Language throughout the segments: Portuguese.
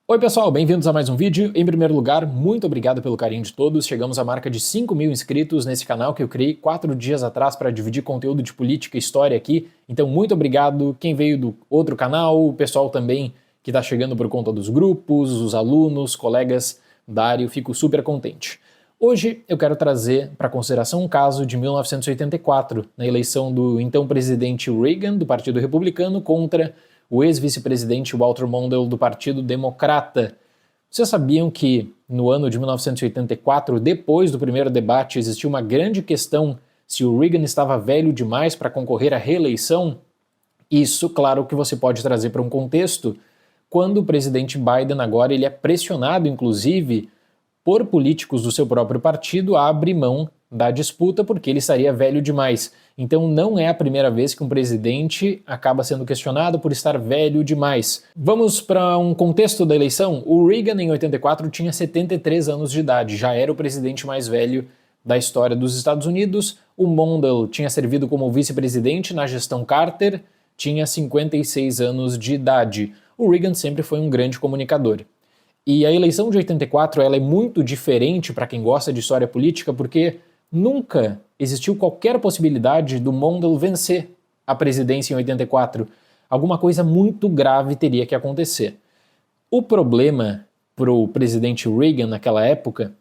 Oi pessoal, bem-vindos a mais um vídeo. Em primeiro lugar, muito obrigado pelo carinho de todos. Chegamos à marca de 5.000 inscritos nesse canal que eu criei 4 dias atrás para dividir conteúdo de política e história aqui. Então muito obrigado quem veio do outro canal, o pessoal também que está chegando por conta dos grupos, os alunos, colegas da área, eu fico super contente. Hoje eu quero trazer para consideração um caso de 1984, na eleição do então presidente Reagan, do Partido Republicano, contra o ex-vice-presidente Walter Mondale do Partido Democrata. Vocês sabiam que no ano de 1984, depois do primeiro debate, existiu uma grande questão se o Reagan estava velho demais para concorrer à reeleição? Isso, claro, que você pode trazer para um contexto quando o presidente Biden agora ele é pressionado, inclusive, por políticos do seu próprio partido a abrir mão da disputa porque ele estaria velho demais. Então não é a primeira vez que um presidente acaba sendo questionado por estar velho demais. Vamos para um contexto da eleição? O Reagan em 84 tinha 73 anos de idade, já era o presidente mais velho da história dos Estados Unidos. O Mondale tinha servido como vice-presidente na gestão Carter, tinha 56 anos de idade. O Reagan sempre foi um grande comunicador. E a eleição de 84 ela é muito diferente para quem gosta de história política porque nunca existiu qualquer possibilidade do Mondale vencer a presidência em 84. Alguma coisa muito grave teria que acontecer. O problema para o presidente Reagan naquela época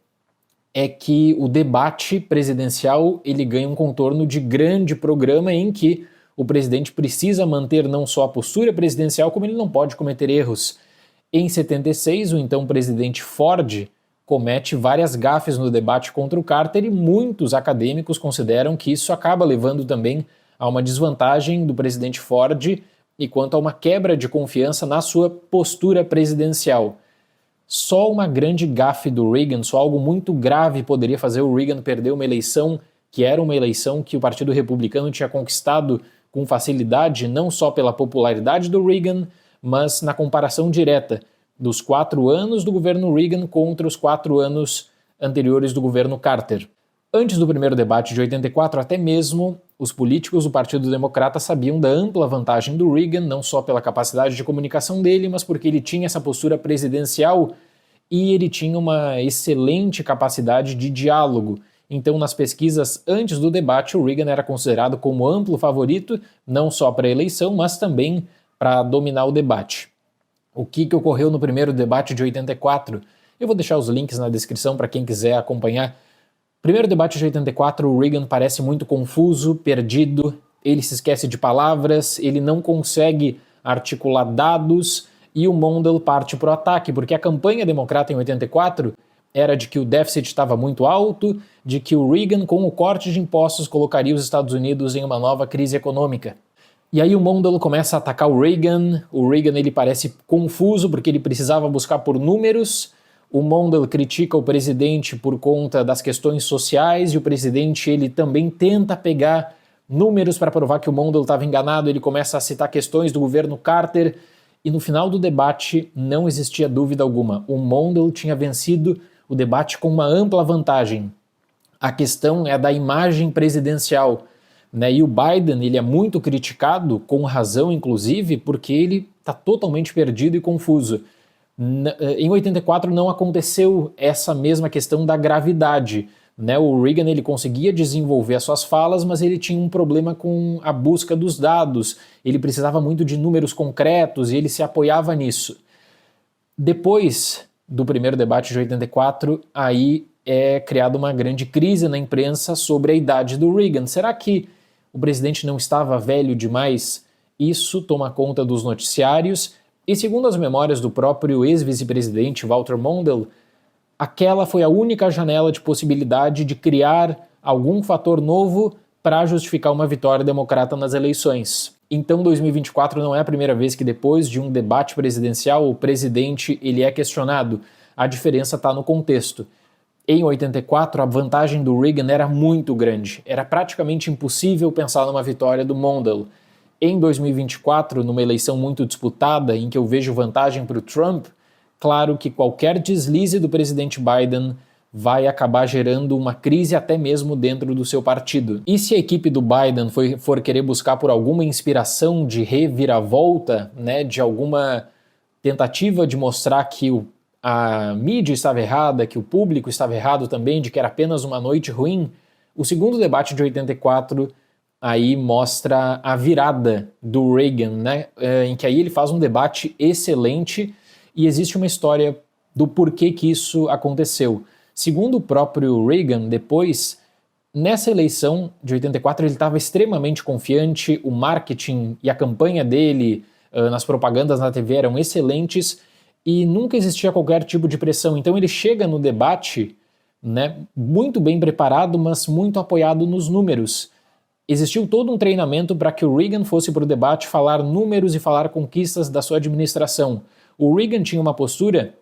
é que o debate presidencial ele ganha um contorno de grande programa em que o presidente precisa manter não só a postura presidencial, como ele não pode cometer erros. Em 76, o então presidente Ford comete várias gafes no debate contra o Carter e muitos acadêmicos consideram que isso acaba levando também a uma desvantagem do presidente Ford e quanto a uma quebra de confiança na sua postura presidencial. Só uma grande gafe do Reagan, só algo muito grave poderia fazer o Reagan perder uma eleição que era uma eleição que o Partido Republicano tinha conquistado com facilidade, não só pela popularidade do Reagan, mas na comparação direta dos 4 anos do governo Reagan contra os 4 anos anteriores do governo Carter. Antes do primeiro debate de 84, até mesmo os políticos do Partido Democrata sabiam da ampla vantagem do Reagan, não só pela capacidade de comunicação dele, mas porque ele tinha essa postura presidencial e ele tinha uma excelente capacidade de diálogo. Então, nas pesquisas antes do debate, o Reagan era considerado como amplo favorito, não só para a eleição, mas também para dominar o debate. O que ocorreu no primeiro debate de 84? Eu vou deixar os links na descrição para quem quiser acompanhar. Primeiro debate de 84, o Reagan parece muito confuso, perdido, ele se esquece de palavras, ele não consegue articular dados e o Mondale parte para o ataque, porque a campanha democrata em 84 era de que o déficit estava muito alto, de que o Reagan, com o corte de impostos, colocaria os Estados Unidos em uma nova crise econômica. E aí o Mondale começa a atacar o Reagan ele parece confuso porque ele precisava buscar por números, o Mondale critica o presidente por conta das questões sociais e o presidente ele também tenta pegar números para provar que o Mondale estava enganado, ele começa a citar questões do governo Carter e no final do debate não existia dúvida alguma, o Mondale tinha vencido o debate com uma ampla vantagem. A questão é da imagem presidencial. E o Biden ele é muito criticado, com razão inclusive, porque ele está totalmente perdido e confuso. Em 84 não aconteceu essa mesma questão da gravidade. O Reagan ele conseguia desenvolver as suas falas, mas ele tinha um problema com a busca dos dados. Ele precisava muito de números concretos e ele se apoiava nisso. Depois do primeiro debate de 84, aí é criada uma grande crise na imprensa sobre a idade do Reagan. Será que o presidente não estava velho demais? Isso toma conta dos noticiários e, segundo as memórias do próprio ex-vice-presidente Walter Mondale, aquela foi a única janela de possibilidade de criar algum fator novo para justificar uma vitória democrata nas eleições. Então 2024 não é a primeira vez que depois de um debate presidencial o presidente ele é questionado. A diferença está no contexto. Em 84, a vantagem do Reagan era muito grande. Era praticamente impossível pensar numa vitória do Mondale. Em 2024, numa eleição muito disputada, em que eu vejo vantagem para o Trump, claro que qualquer deslize do presidente Biden vai acabar gerando uma crise até mesmo dentro do seu partido. E se a equipe do Biden for querer buscar por alguma inspiração de reviravolta, de alguma tentativa de mostrar que a mídia estava errada, que o público estava errado também, de que era apenas uma noite ruim, o segundo debate de 84 aí mostra a virada do Reagan, né? Em que aí ele faz um debate excelente e existe uma história do porquê que isso aconteceu. Segundo o próprio Reagan, depois, nessa eleição de 84, ele estava extremamente confiante, o marketing e a campanha dele nas propagandas na TV eram excelentes e nunca existia qualquer tipo de pressão. Então ele chega no debate, né, muito bem preparado, mas muito apoiado nos números. Existiu todo um treinamento para que o Reagan fosse para o debate falar números e falar conquistas da sua administração. O Reagan tinha uma postura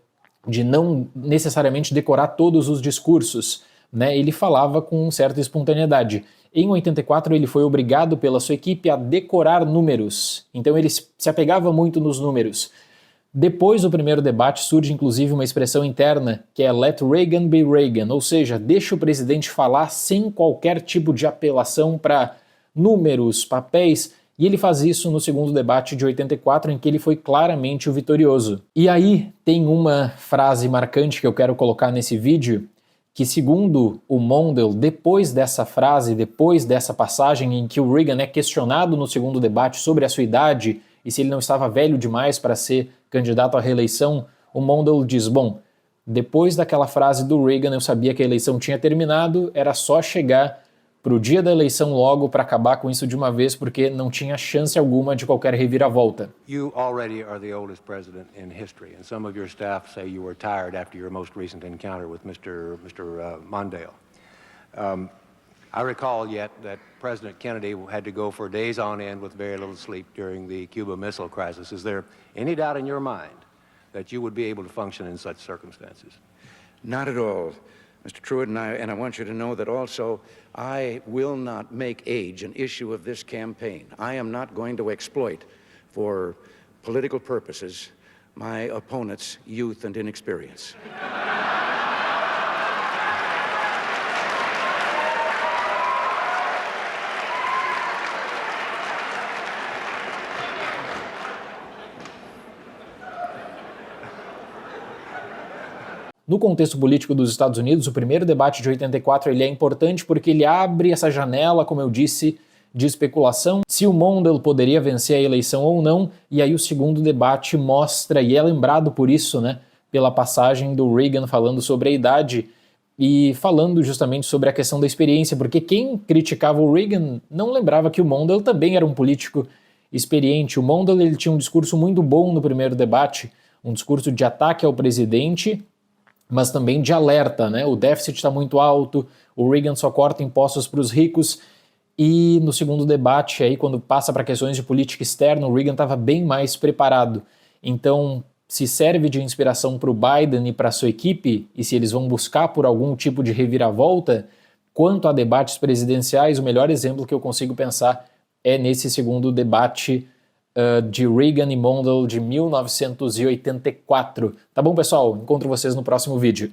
de não necessariamente decorar todos os discursos, né? Ele falava com certa espontaneidade. Em 84 ele foi obrigado pela sua equipe a decorar números, então ele se apegava muito nos números. Depois do primeiro debate surge inclusive uma expressão interna que é Let Reagan be Reagan, ou seja, deixa o presidente falar sem qualquer tipo de apelação para números, papéis, e ele faz isso no segundo debate de 84, em que ele foi claramente o vitorioso. E aí tem uma frase marcante que eu quero colocar nesse vídeo, que segundo o Mondale, depois dessa frase, depois dessa passagem em que o Reagan é questionado no segundo debate sobre a sua idade e se ele não estava velho demais para ser candidato à reeleição, o Mondale diz, bom, depois daquela frase do Reagan eu sabia que a eleição tinha terminado, era só chegar para o dia da eleição logo para acabar com isso de uma vez, porque não tinha chance alguma de qualquer reviravolta. You already are the oldest president in history, and some of your staff say you were tired after your most recent encounter with Mr. Mondale. I recall yet that President Kennedy had to go for days on end with very little sleep during the Cuba Missile Crisis. Is there any doubt in your mind that you would be able to function in such circumstances? Not at all, Mr. Truitt, and I want you to know that also I will not make age an issue of this campaign. I am not going to exploit for political purposes my opponent's youth and inexperience. No contexto político dos Estados Unidos, o primeiro debate de 84 ele é importante porque ele abre essa janela, como eu disse, de especulação, se o Mondale poderia vencer a eleição ou não, e aí o segundo debate mostra, e é lembrado por isso, né, pela passagem do Reagan falando sobre a idade e falando justamente sobre a questão da experiência, porque quem criticava o Reagan não lembrava que o Mondale também era um político experiente. O Mondale ele tinha um discurso muito bom no primeiro debate, um discurso de ataque ao presidente, mas também de alerta, né? O déficit está muito alto, o Reagan só corta impostos para os ricos, e no segundo debate, aí, quando passa para questões de política externa, o Reagan estava bem mais preparado. Então, se serve de inspiração para o Biden e para a sua equipe, e se eles vão buscar por algum tipo de reviravolta, quanto a debates presidenciais, o melhor exemplo que eu consigo pensar é nesse segundo debate de Reagan e Mondale de 1984. Tá bom, pessoal? Encontro vocês no próximo vídeo.